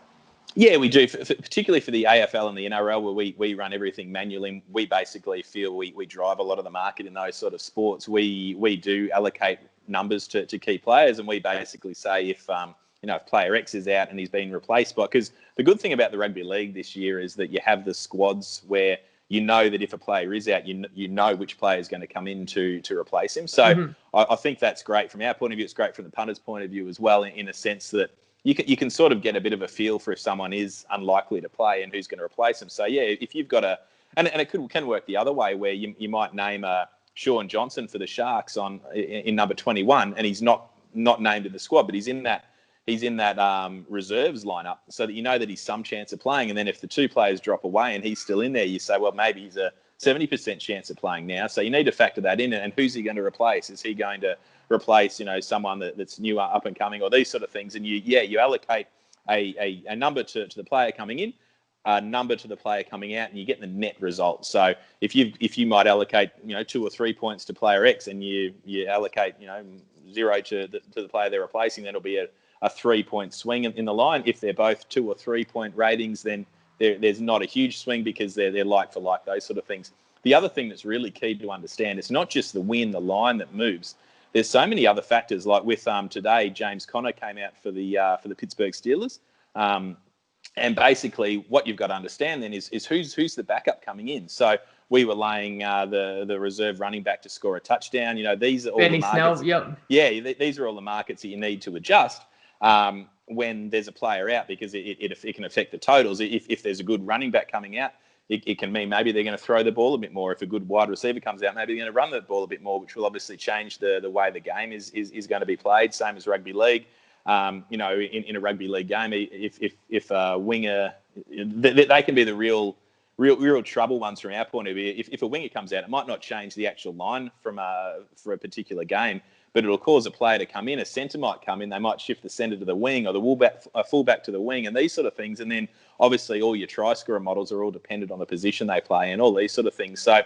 Yeah, we do, particularly for the AFL and the NRL, where we run everything manually. We basically feel we drive a lot of the market in those sort of sports. We do allocate numbers to key players, and we basically say if player X is out and he's been replaced by, because the good thing about the rugby league this year is that you have the squads where you know that if a player is out, you know which player is going to come in to replace him. So I think that's great from our point of view. It's great from the punter's point of view as well, in a sense that you can sort of get a bit of a feel for if someone is unlikely to play and who's going to replace them. So yeah, if you've got and it can work the other way, where you might name Sean Johnson for the Sharks in number 21, and he's not named in the squad, but he's in that reserves lineup, so that you know that he's some chance of playing. And then if the two players drop away and he's still in there, you say, well, maybe he's a 70% chance of playing now. So you need to factor that in. And who's he going to replace? Is he going to replace, someone that's new, up and coming, or these sort of things? And you allocate a number to the player coming in. number to the player coming out, and you get the net result. So if you might allocate 2 or 3 points to player X, and you allocate 0 to the player they're replacing, that'll be a 3-point swing in the line. If they're both 2 or 3 point ratings, then there's not a huge swing because they're like for like, those sort of things. The other thing that's really key to understand, it's not just the line that moves. There's so many other factors. Like with today, James Conner came out for the Pittsburgh Steelers. And basically, what you've got to understand then is who's the backup coming in. So we were laying the reserve running back to score a touchdown. These are all Benny the markets. Snell, yep. Yeah, these are all the markets that you need to adjust when there's a player out, because it can affect the totals. If there's a good running back coming out, it can mean maybe they're going to throw the ball a bit more. If a good wide receiver comes out, maybe they're going to run the ball a bit more, which will obviously change the way the game is going to be played. Same as rugby league. In a rugby league game, if a winger, they can be the real trouble ones from our point of view. If a winger comes out, it might not change the actual line for a particular game, but it'll cause a player to come in. A centre might come in, they might shift the centre to the wing, or the fullback to the wing, and these sort of things. And then obviously all your try scorer models are all dependent on the position they play in, all these sort of things. So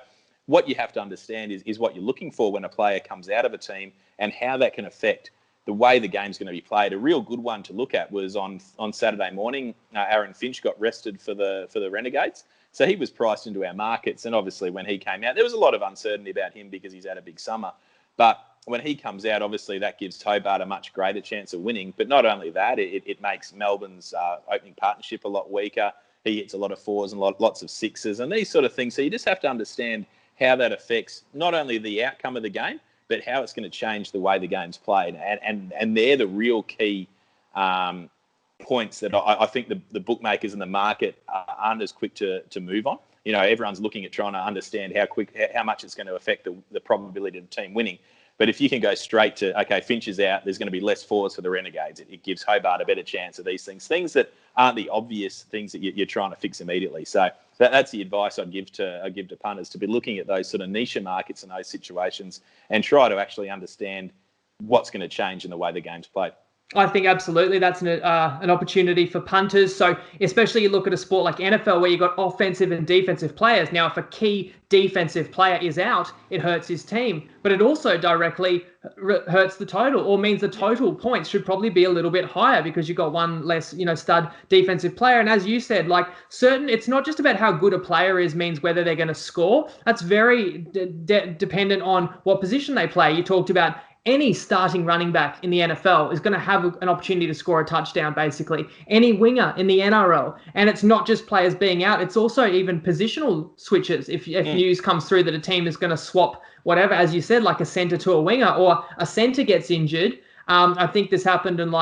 what you have to understand is what you're looking for when a player comes out of a team, and how that can affect the way the game's going to be played. A real good one to look at was on Saturday morning. Aaron Finch got rested for the Renegades, so he was priced into our markets. And obviously, when he came out, there was a lot of uncertainty about him because he's had a big summer. But when he comes out, obviously that gives Hobart a much greater chance of winning. But not only that, it makes Melbourne's opening partnership a lot weaker. He hits a lot of 4s and lots of 6s and these sort of things. So you just have to understand how that affects not only the outcome of the game, but how it's going to change the way the game's played. And they're the real key points that I think the bookmakers in the market aren't as quick to move on. Everyone's looking at trying to understand how much it's going to affect the probability of the team winning. But if you can go straight to, okay, Finch is out, there's going to be less 4s for the Renegades. It gives Hobart a better chance of these things that aren't the obvious things that you're trying to fix immediately. So that's the advice I'd give to punters, to be looking at those sort of niche markets and those situations, and try to actually understand what's going to change in the way the game's played. I think absolutely that's an opportunity for punters. So especially you look at a sport like NFL where you've got offensive and defensive players. Now, if a key defensive player is out, it hurts his team, but it also directly hurts the total, or means the total points should probably be a little bit higher because you've got one less, stud defensive player. And as you said, it's not just about how good a player is means whether they're going to score. That's very dependent on what position they play. You talked about any starting running back in the NFL is going to have an opportunity to score a touchdown, basically. Any winger in the NRL. And it's not just players being out, it's also even positional switches. If news comes through that a team is going to swap whatever, as you said, like a centre to a winger, or a centre gets injured. I think this happened in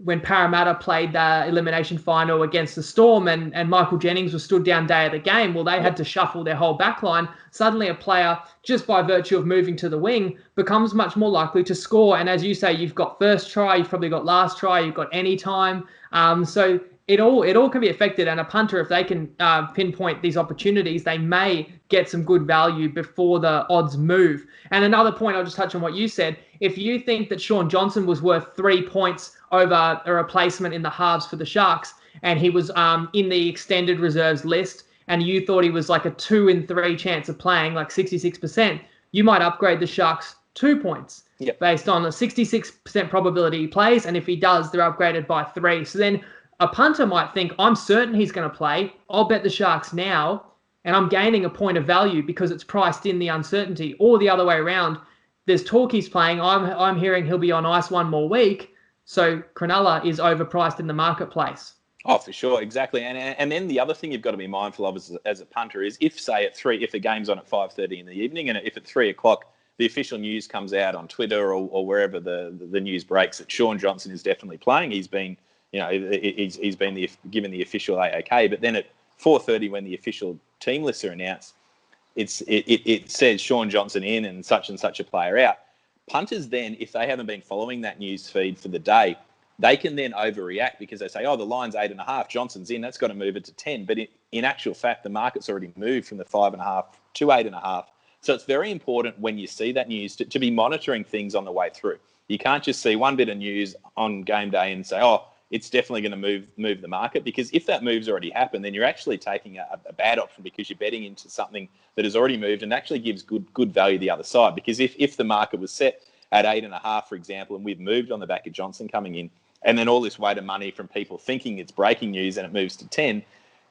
when Parramatta played the elimination final against the Storm, and Michael Jennings was stood down day of the game. Well, they had to shuffle their whole back line. Suddenly a player, just by virtue of moving to the wing, becomes much more likely to score. And as you say, you've got first try, you've probably got last try, you've got any time. So it all can be affected. And a punter, if they can pinpoint these opportunities, they may get some good value before the odds move. And another point, I'll just touch on what you said. If you think that Sean Johnson was worth 3 points over a replacement in the halves for the Sharks, and he was in the extended reserves list, and you thought he was like a 2 in 3 chance of playing, like 66%, you might upgrade the Sharks 2 points based on a 66% probability he plays. And if he does, they're upgraded by 3. So then a punter might think, I'm certain he's going to play. I'll bet the Sharks now, and I'm gaining a point of value because it's priced in the uncertainty. Or the other way around, there's talk he's playing. I'm hearing he'll be on ice one more week. So Cronulla is overpriced in the marketplace. Oh, for sure, exactly. And then the other thing you've got to be mindful of as a punter is if the game's on at 5:30 in the evening, and if at 3 o'clock the official news comes out on Twitter or wherever the news breaks that Sean Johnson is definitely playing, he's been given the official AOK. But then at 4:30 when the official team lists are announced, it says Sean Johnson in and such a player out. Punters then, if they haven't been following that news feed for the day, they can then overreact because they say, the line's 8.5, Johnson's in, that's got to move it to 10. But in actual fact, the market's already moved from the 5.5 to 8.5. So it's very important when you see that news to be monitoring things on the way through. You can't just see one bit of news on game day and say, it's definitely going to move the market, because if that move's already happened, then you're actually taking a bad option, because you're betting into something that has already moved and actually gives good value the other side. Because if the market was set at 8.5, for example, and we've moved on the back of Johnson coming in, and then all this weight of money from people thinking it's breaking news and it moves to 10,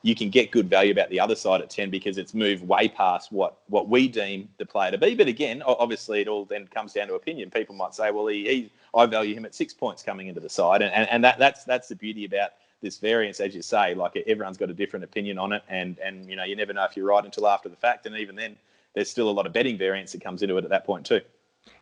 you can get good value about the other side at 10, because it's moved way past what we deem the player to be. But again, obviously, it all then comes down to opinion. People might say, well, I value him at 6 points coming into the side, and that's the beauty about this variance, as you say. Like, everyone's got a different opinion on it, and you never know if you're right until after the fact, and even then, there's still a lot of betting variance that comes into it at that point too.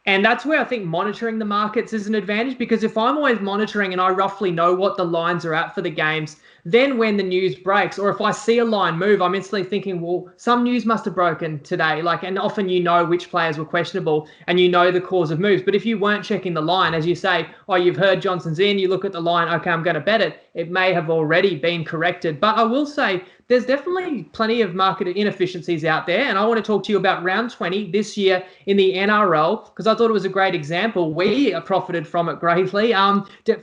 And that's where I think monitoring the markets is an advantage, because if I'm always monitoring and I roughly know what the lines are at for the games, then when the news breaks, or if I see a line move, I'm instantly thinking, well, some news must have broken today. And often you know which players were questionable and you know the cause of moves. But if you weren't checking the line, as you say, oh, you've heard Johnson's in, you look at the line, okay, I'm going to bet it. It may have already been corrected. But I will say, there's definitely plenty of market inefficiencies out there. And I want to talk to you about round 20 this year in the NRL, because I thought it was a great example. We profited from it greatly.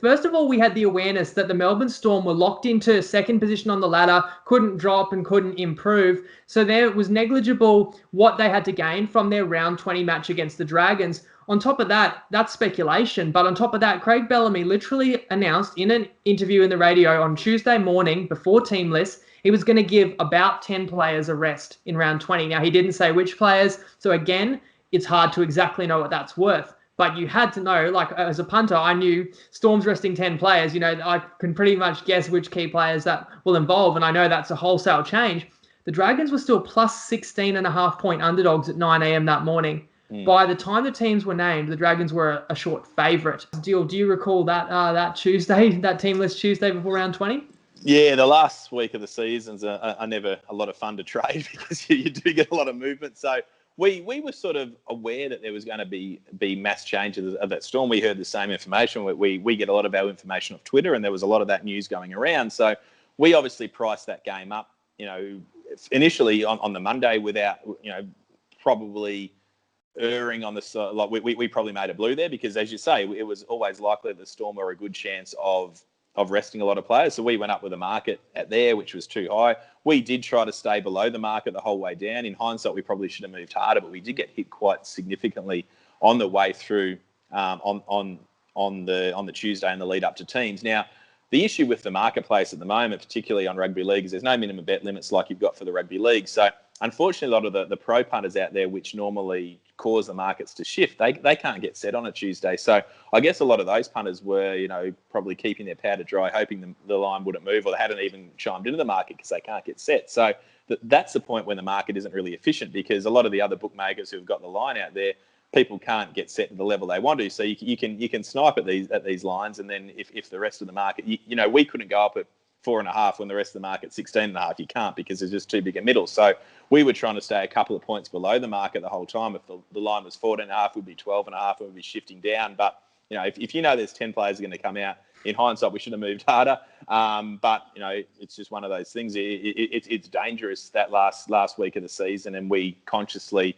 First of all, we had the awareness that the Melbourne Storm were locked into second position on the ladder, couldn't drop and couldn't improve. So there was negligible what they had to gain from their round 20 match against the Dragons. On top of that, that's speculation. But on top of that, Craig Bellamy literally announced in an interview in the radio on Tuesday morning before team lists, he was going to give about 10 players a rest in round 20. Now, he didn't say which players. So again, it's hard to exactly know what that's worth. But you had to know, like, as a punter, I knew Storm's resting 10 players. I can pretty much guess which key players that will involve. And I know that's a wholesale change. The Dragons were still plus 16.5 point underdogs at 9 a.m. that morning. By the time the teams were named, the Dragons were a short favourite. Do you recall that Tuesday, that team list Tuesday before round 20? Yeah, the last week of the seasons are never a lot of fun to trade, because you do get a lot of movement. So we were sort of aware that there was going to be mass changes of that Storm. We heard the same information. We get a lot of our information off Twitter, and there was a lot of that news going around. So we obviously priced that game up, initially on the Monday without, probably erring on the side. Like we probably made a blue there, because, as you say, it was always likely that the Storm were a good chance of resting a lot of players. So we went up with the market at there, which was too high. We did try to stay below the market the whole way down. In hindsight, we probably should have moved harder, but we did get hit quite significantly on the way through on the Tuesday and the lead up to teams. Now, the issue with the marketplace at the moment, particularly on rugby league, is there's no minimum bet limits like you've got for the rugby league. So unfortunately, a lot of the pro punters out there, which normally cause the markets to shift, they can't get set on a Tuesday. So I guess a lot of those punters were, probably keeping their powder dry, hoping the line wouldn't move, or they hadn't even chimed into the market because they can't get set. So that's the point when the market isn't really efficient, because a lot of the other bookmakers who've got the line out there, people can't get set to the level they want to. So you can snipe at these lines, and then if the rest of the market, we couldn't go up at 4.5 when the rest of the market's 16.5. You can't, because there's just too big a middle. So we were trying to stay a couple of points below the market the whole time. If the line was 14.5, we'd be 12.5, and we'd be shifting down. But if there's 10 players are going to come out, in hindsight, we should have moved harder. But it's just one of those things. It's dangerous that last week of the season, and we consciously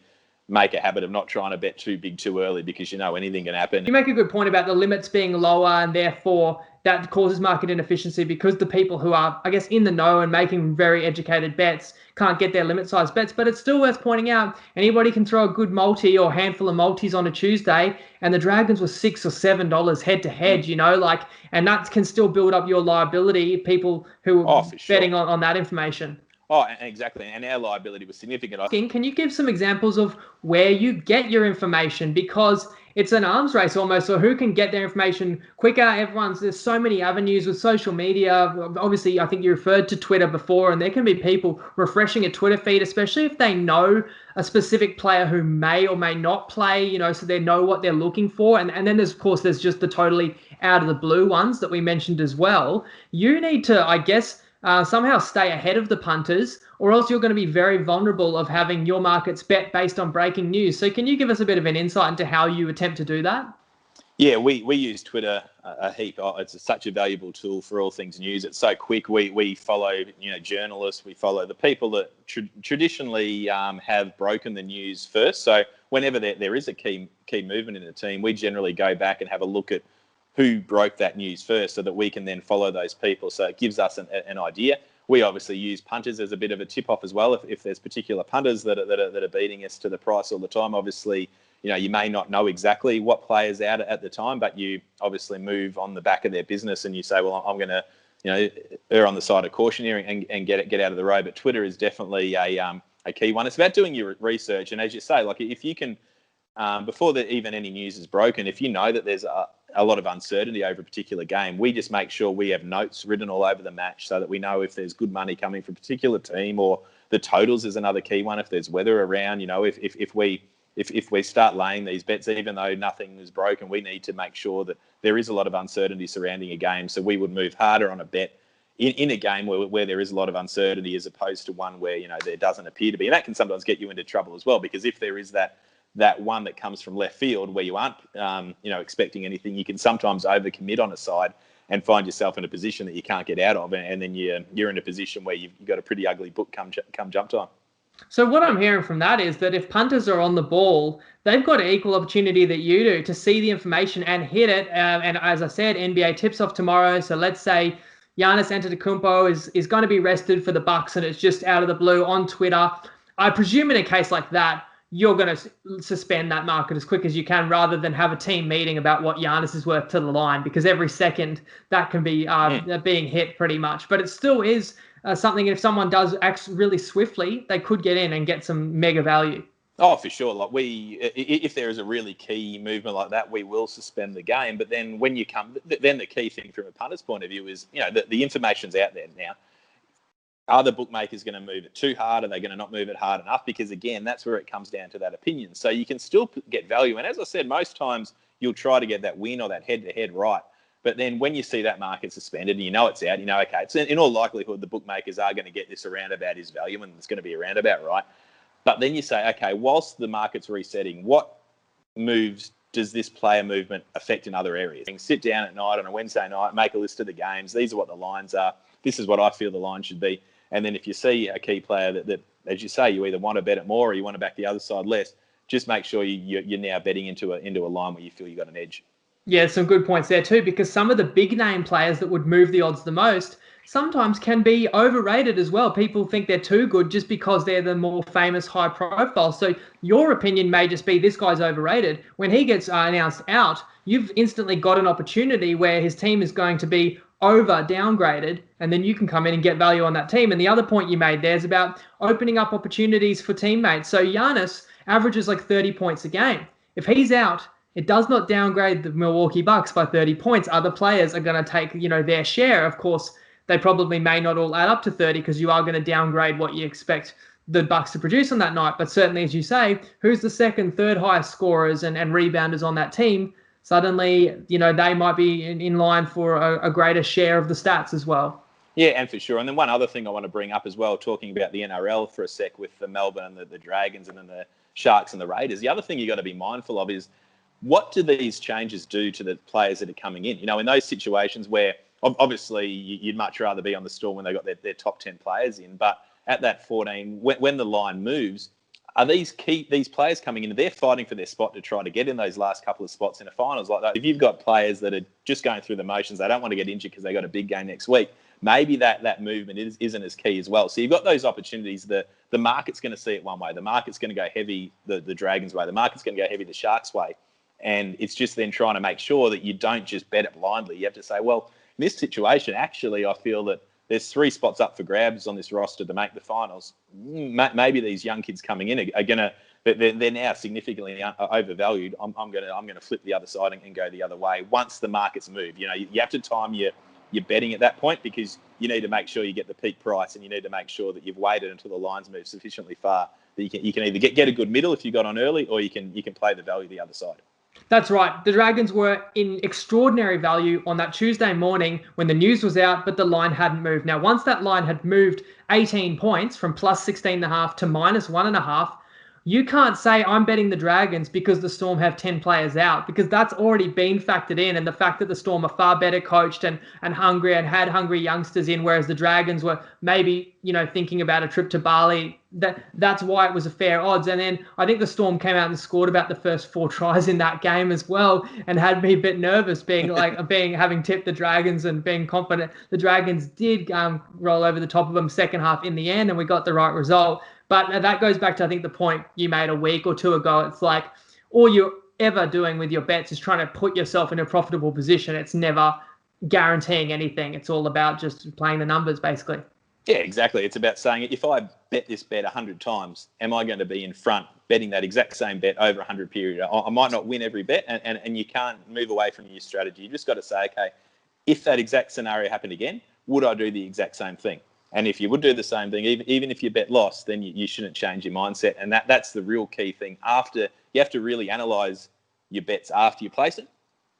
make a habit of not trying to bet too big too early, because anything can happen. You make a good point about the limits being lower, and therefore that causes market inefficiency, because the people who are, I guess, in the know and making very educated bets can't get their limit size bets. But it's still worth pointing out, anybody can throw a good multi or handful of multis on a Tuesday, and the Dragons were $6 or $7 head to head, and that can still build up your liability, people who are betting on that information. Oh, exactly. And our liability was significant. Can you give some examples of where you get your information? Because it's an arms race almost, or who can get their information quicker. There's so many avenues with social media. Obviously, I think you referred to Twitter before, and there can be people refreshing a Twitter feed, especially if they know a specific player who may or may not play, so they know what they're looking for. And then there's just the totally out of the blue ones that we mentioned as well. You need to, I guess, somehow stay ahead of the punters, or else you're going to be very vulnerable of having your markets bet based on breaking news. So can you give us a bit of an insight into how you attempt to do that? Yeah, we use Twitter a heap. It's such a valuable tool for all things news. It's so quick. We follow journalists. We follow the people that traditionally have broken the news first. So whenever there is a key movement in the team, we generally go back and have a look at who broke that news first so that we can then follow those people. So it gives us an idea. We obviously use punters as a bit of a tip-off as well. If there's particular punters that are beating us to the price all the time, obviously, you may not know exactly what player's out at the time, but you obviously move on the back of their business and you say, well, I'm going to, err on the side of caution here and get out of the road. But Twitter is definitely a key one. It's about doing your research. And as you say, like if you can, before even any news is broken, if you know that there's a lot of uncertainty over a particular game, we just make sure we have notes written all over the match so that we know if there's good money coming from a particular team, or the totals is another key one. If there's weather around, if we start laying these bets, even though nothing is broken, we need to make sure that there is a lot of uncertainty surrounding a game. So we would move harder on a bet in a game where there is a lot of uncertainty, as opposed to one where, there doesn't appear to be. And that can sometimes get you into trouble as well, because if there is that one that comes from left field where you aren't, expecting anything, you can sometimes overcommit on a side and find yourself in a position that you can't get out of, and then you're in a position where you've got a pretty ugly book come jump time. So what I'm hearing from that is that if punters are on the ball, they've got an equal opportunity that you do to see the information and hit it. And as I said, NBA tips off tomorrow. So let's say Giannis Antetokounmpo is going to be rested for the Bucks, and it's just out of the blue on Twitter. I presume in a case like that, you're going to suspend that market as quick as you can, rather than have a team meeting about what Giannis is worth to the line, because every second that can be being hit pretty much. But it still is something, if someone does act really swiftly, they could get in and get some mega value. Oh, for sure. Like if there is a really key movement like that, we will suspend the game. But then when you then the key thing from a punter's point of view is, the information's out there now. Are the bookmakers going to move it too hard? Are they going to not move it hard enough? Because again, that's where it comes down to that opinion. So you can still get value. And as I said, most times you'll try to get that win or that head-to-head right. But then when you see that market suspended and it's out, okay, it's in all likelihood the bookmakers are going to get this around about his value, and it's going to be around about right. But then you say, okay, whilst the market's resetting, what moves does this player movement affect in other areas? You can sit down at night on a Wednesday night, make a list of the games. These are what the lines are. This is what I feel the line should be. And then if you see a key player that, as you say, you either want to bet it more or you want to back the other side less, just make sure you're now betting into a line where you feel you got an edge. Yeah, some good points there too, because some of the big name players that would move the odds the most sometimes can be overrated as well. People think they're too good just because they're the more famous, high profile. So your opinion may just be this guy's overrated. When he gets announced out, you've instantly got an opportunity where his team is going to be downgraded, and then you can come in and get value on that team. And the other point you made there is about opening up opportunities for teammates. So Giannis averages like 30 points a game. If he's out, it does not downgrade the Milwaukee Bucks by 30 points. Other players are going to take, their share. Of course, they probably may not all add up to 30, because you are going to downgrade what you expect the Bucks to produce on that night. But certainly, as you say, who's the second, third highest scorers and rebounders on that team? Suddenly, they might be in line for a greater share of the stats as well. Yeah, and for sure. And then one other thing I want to bring up as well, talking about the NRL for a sec with the Melbourne and the Dragons and then the Sharks and the Raiders. The other thing you got to be mindful of is, what do these changes do to the players that are coming in? In those situations where obviously you'd much rather be on the store when they got their top 10 players in, but at that 14, when the line moves, are these players coming in, they're fighting for their spot to try to get in those last couple of spots in a finals like that. If you've got players that are just going through the motions, they don't want to get injured because they got a big game next week, maybe that movement isn't as key as well. So you've got those opportunities. The market's going to see it one way. The market's going to go heavy the Dragons' way. The market's going to go heavy the Sharks' way. And it's just then trying to make sure that you don't just bet it blindly. You have to say, well, in this situation, actually, I feel that there's 3 spots up for grabs on this roster to make the finals. Maybe these young kids coming in are going to, they're now significantly overvalued. I'm going to flip the other side and go the other way once the markets move. You have to time your betting at that point, because you need to make sure you get the peak price, and you need to make sure that you've waited until the lines move sufficiently far that you can either get a good middle if you got on early, or you can play the value the other side. That's right. The Dragons were in extraordinary value on that Tuesday morning when the news was out, but the line hadn't moved. Now, once that line had moved 18 points from plus 16.5 to minus 1.5, you can't say I'm betting the Dragons because the Storm have 10 players out, because that's already been factored in. And the fact that the Storm are far better coached and hungry and had hungry youngsters in, whereas the Dragons were maybe, thinking about a trip to Bali, that's why it was a fair odds. And then I think the Storm came out and scored about the first 4 tries in that game as well, and had me a bit nervous having tipped the Dragons and being confident. The Dragons did roll over the top of them second half in the end, and we got the right result. But that goes back to, I think, the point you made a week or two ago. It's like all you're ever doing with your bets is trying to put yourself in a profitable position. It's never guaranteeing anything. It's all about just playing the numbers, basically. Yeah, exactly. It's about saying, if I bet this bet 100 times, am I going to be in front betting that exact same bet over 100 period? I might not win every bet, and you can't move away from your strategy. You just got to say, okay, if that exact scenario happened again, would I do the exact same thing? And if you would do the same thing, even if you bet lost, then you shouldn't change your mindset. And that's the real key thing. After, you have to really analyse your bets after you place it.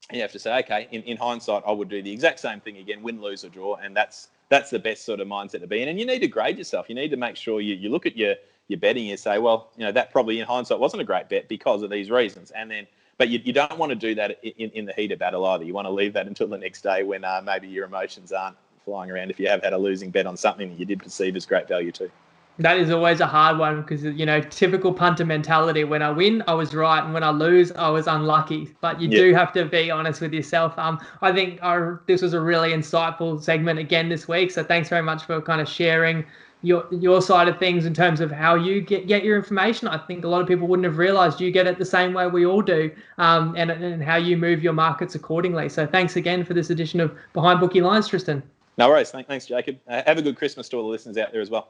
And you have to say, okay, in hindsight, I would do the exact same thing again, win, lose or draw. And that's the best sort of mindset to be in. And you need to grade yourself. You need to make sure you look at your betting and you say, well, that probably in hindsight wasn't a great bet because of these reasons. And then, but you don't want to do that in the heat of battle either. You want to leave that until the next day when maybe your emotions aren't flying around, if you have had a losing bet on something that you did perceive as great value too. That is always a hard one because, typical punter mentality. When I win, I was right. And when I lose, I was unlucky. But you do have to be honest with yourself. I think this was a really insightful segment again this week. So thanks very much for kind of sharing your side of things in terms of how you get your information. I think a lot of people wouldn't have realized you get it the same way we all do, and how you move your markets accordingly. So thanks again for this edition of Behind Bookie Lines, Tristan. No worries. Thanks, Jacob. Have a good Christmas to all the listeners out there as well.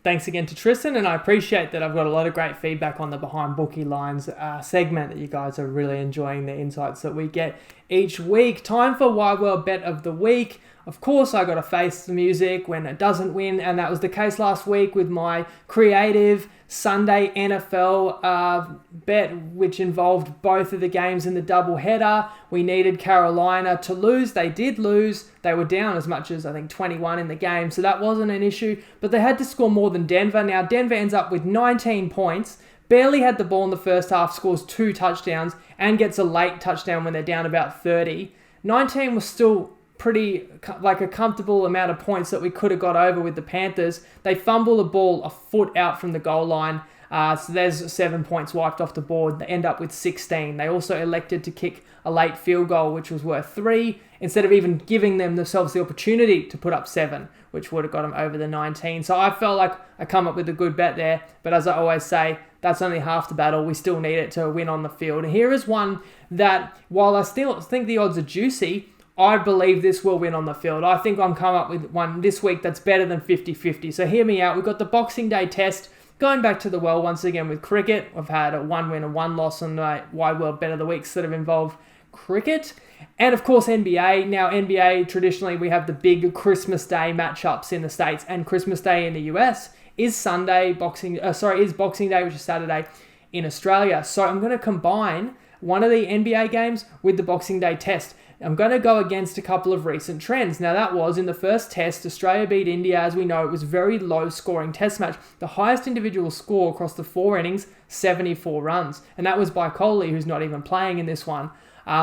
Thanks again to Tristan, and I appreciate that I've got a lot of great feedback on the Behind Bookie Lines segment, that you guys are really enjoying the insights that we get each week. Time for Wide World Bet of the Week. Of course, I got to face the music when it doesn't win, and that was the case last week with my creative Sunday NFL bet, which involved both of the games in the doubleheader. We needed Carolina to lose. They did lose. They were down as much as, I think, 21 in the game, so that wasn't an issue. But they had to score more than Denver. Now, Denver ends up with 19 points, barely had the ball in the first half, scores 2 touchdowns, and gets a late touchdown when they're down about 30. 19 was still pretty like a comfortable amount of points that we could have got over with the Panthers. They fumble the ball a foot out from the goal line, so there's 7 points wiped off the board. They end up with 16. They also elected to kick a late field goal, which was worth 3, instead of even giving themselves the opportunity to put up 7, which would have got them over the 19. So I felt like I come up with a good bet there, but as I always say, that's only half the battle. We still need it to win on the field. And here is one that, while I still think the odds are juicy, I believe this will win on the field. I think I'm coming up with one this week that's better than 50-50. So hear me out. We've got the Boxing Day test going back to the well once again with cricket. We've had a 1 win and 1 loss on the Wide World Bet of the Weeks that have involved cricket. And of course NBA. Now NBA, traditionally we have the big Christmas Day matchups in the States, and Christmas Day in the US is Boxing Day, which is Saturday in Australia. So I'm going to combine one of the NBA games with the Boxing Day test. I'm going to go against a couple of recent trends. Now, that was in the first test, Australia beat India. As we know, it was a very low-scoring test match. The highest individual score across the 4 innings, 74 runs. And that was by Kohli, who's not even playing in this one.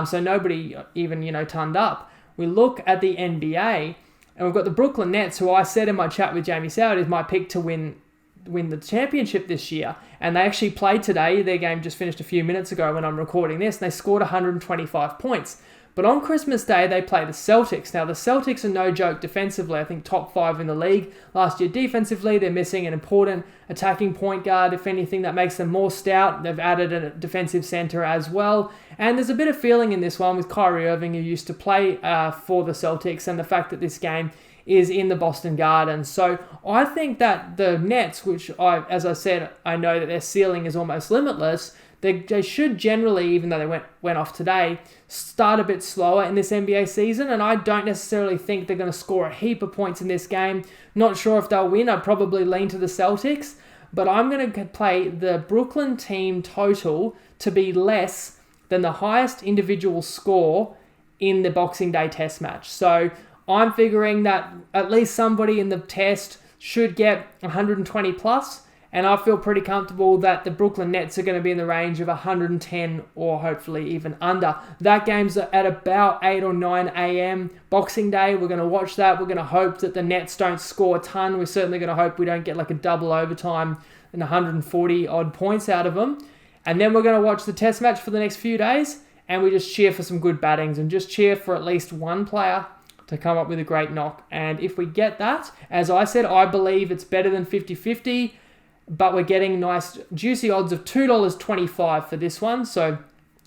So nobody even, turned up. We look at the NBA, and we've got the Brooklyn Nets, who I said in my chat with Jamie Soward is my pick to win the championship this year. And they actually played today. Their game just finished a few minutes ago when I'm recording this, and they scored 125 points. But on Christmas Day, they play the Celtics. Now, the Celtics are no joke defensively. I think top 5 in the league. Last year, defensively, they're missing an important attacking point guard. If anything, that makes them more stout. They've added a defensive center as well. And there's a bit of feeling in this one with Kyrie Irving, who used to play for the Celtics, and the fact that this game is in the Boston Garden. So I think that the Nets, which as I said, I know that their ceiling is almost limitless, they should generally, even though they went off today, start a bit slower in this NBA season, and I don't necessarily think they're going to score a heap of points in this game. Not sure if they'll win. I'd probably lean to the Celtics, but I'm going to play the Brooklyn team total to be less than the highest individual score in the Boxing Day test match. So I'm figuring that at least somebody in the test should get 120 plus, And I feel pretty comfortable that the Brooklyn Nets are going to be in the range of 110 or hopefully even under. That game's at about 8 or 9 a.m. Boxing Day. We're going to watch that. We're going to hope that the Nets don't score a ton. We're certainly going to hope we don't get like a double overtime and 140 odd points out of them. And then we're going to watch the test match for the next few days. And we just cheer for some good battings and just cheer for at least one player to come up with a great knock. And if we get that, as I said, I believe it's better than 50-50. But we're getting nice juicy odds of $2.25 for this one. So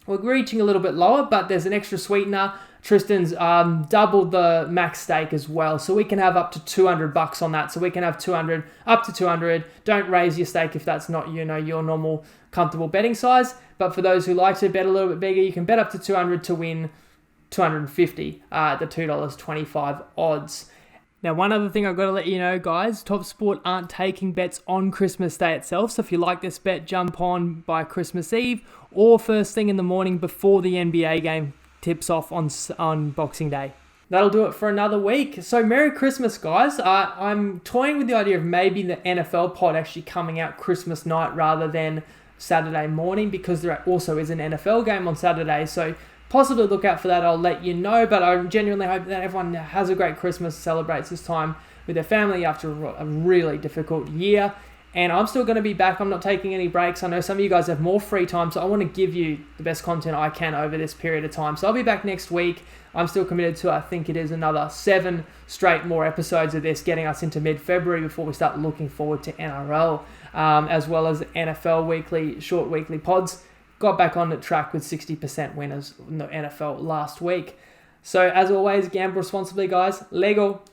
we're reaching a little bit lower, but there's an extra sweetener. Tristan's doubled the max stake as well. So we can have up to $200 on that. So we can have 200, up to 200. Don't raise your stake if that's not, your normal comfortable betting size. But for those who like to bet a little bit bigger, you can bet up to 200 to win 250 at the $2.25 odds. Now, one other thing I've got to let you know, guys, TopSport aren't taking bets on Christmas Day itself. So if you like this bet, jump on by Christmas Eve or first thing in the morning before the NBA game tips off on Boxing Day. That'll do it for another week. So Merry Christmas, guys. I'm toying with the idea of maybe the NFL pod actually coming out Christmas night rather than Saturday morning, because there also is an NFL game on Saturday. So possibly look out for that. I'll let you know, but I genuinely hope that everyone has a great Christmas, celebrates this time with their family after a really difficult year. And I'm still going to be back. I'm not taking any breaks. I know some of you guys have more free time, so I want to give you the best content I can over this period of time. So I'll be back next week. I'm still committed to, I think it is another 7 straight more episodes of this, getting us into mid-February before we start looking forward to NRL, as well as NFL short weekly pods. Got back on the track with 60% winners in the NFL last week. So as always, gamble responsibly, guys. Legal.